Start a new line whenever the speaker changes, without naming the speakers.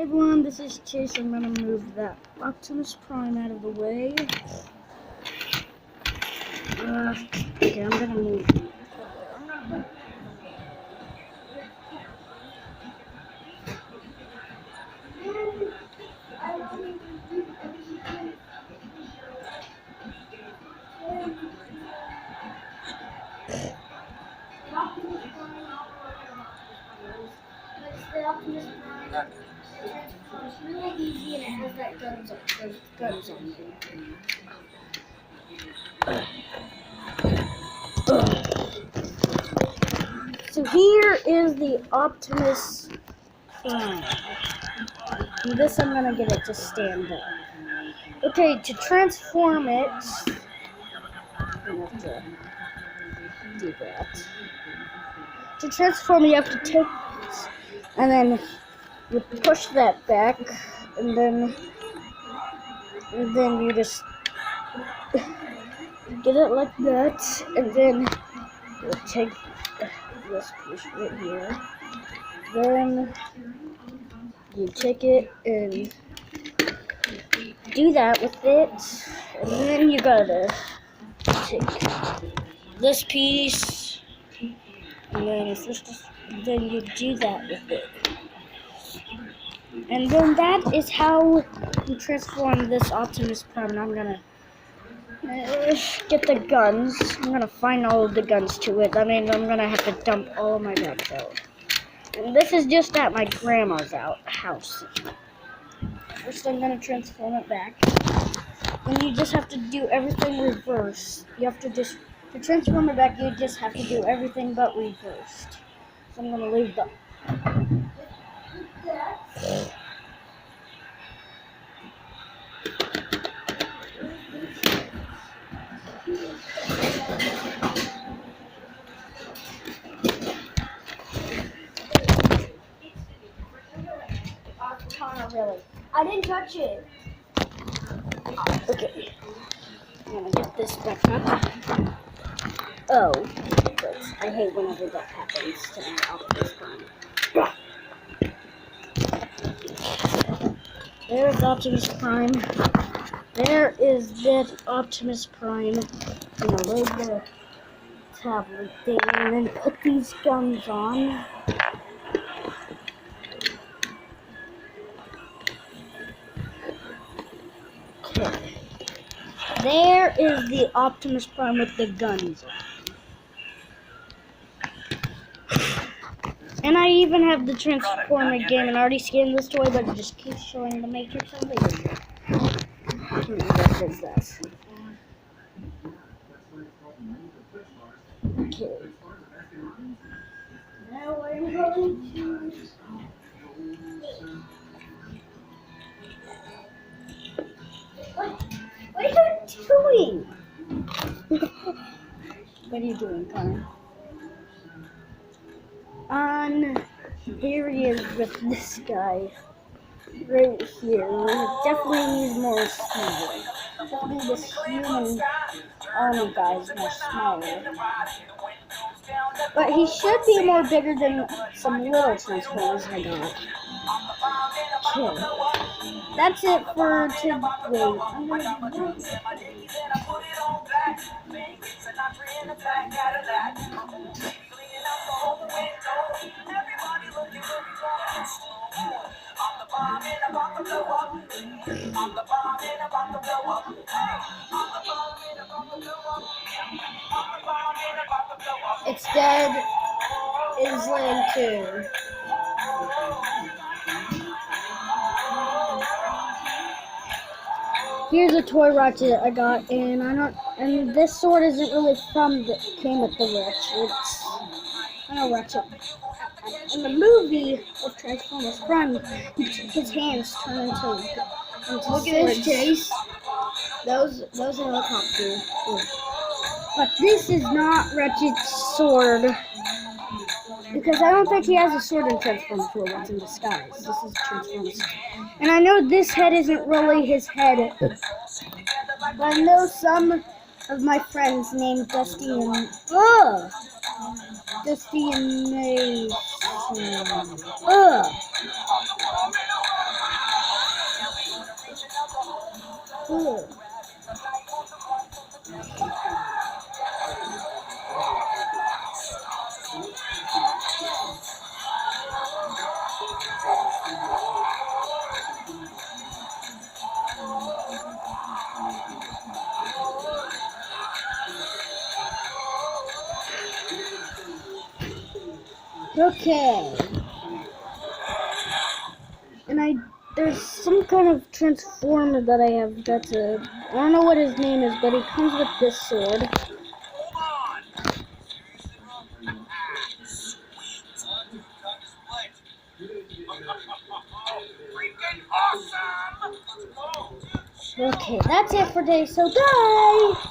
Hey everyone, this is Chase. I'm gonna move that Optimus Prime out of the way. Okay, I'm gonna move. The Optimus Prime. It's really easy and it has that guns on it. So here is the Optimus Prime. And this I'm gonna get it to stand up. Okay, to transform it, I'm gonna have to do that. To transform it, you have to take this, and then you push that back, and then you just get it like that, and then you take this piece right here. Then you take it and do that with it, and then you gotta take this piece, and then then you do that with it. And then that is how you transform this Optimus Prime. And I'm gonna get the guns. I'm gonna find all of the guns to it. I mean, I'm gonna have to dump all of my guns out. And this is just at my grandma's house. First, I'm gonna transform it back. And you just have to do everything reversed. You have to transform it back, you just have to do everything but reversed. So I'm gonna leave the really. I didn't touch it. Okay. I'm gonna get this back up. Oh, but I hate whenever that happens to my Optimus Prime. There's Optimus Prime. There is that Optimus Prime. I'm gonna load the tablet thing and then put these guns on. Okay. There is the Optimus Prime with the guns on. And I even have the Transformer game and I already scanned this toy, but it just keeps showing the Matrix on video. What is that? Okay. Now I'm going to... What are you doing? What are you doing, Connor? Here he is with this guy right here. Definitely needs more smaller. Definitely this human army guy is more smaller. But he should be more bigger than some little Transformers I got. Okay. That's it for today. I'm gonna do It's dead. Is land too. Here's a toy Ratchet I got, and this sword isn't really came with the Ratchet. I know Ratchet. In the movie of Transformers Prime, his hands turn into Look at this, Chase. Those are helicopters. But this is not Ratchet's sword. Because I don't think he has a sword in Transformers 4, What's in Disguise. This is Transformers. And I know this head isn't really his head. But I know some of my friends named Dusty and... Dusty and Mason. Okay. And there's some kind of transformer that I have got to, I don't know what his name is, but he comes with this sword. Okay, that's it for today, so bye!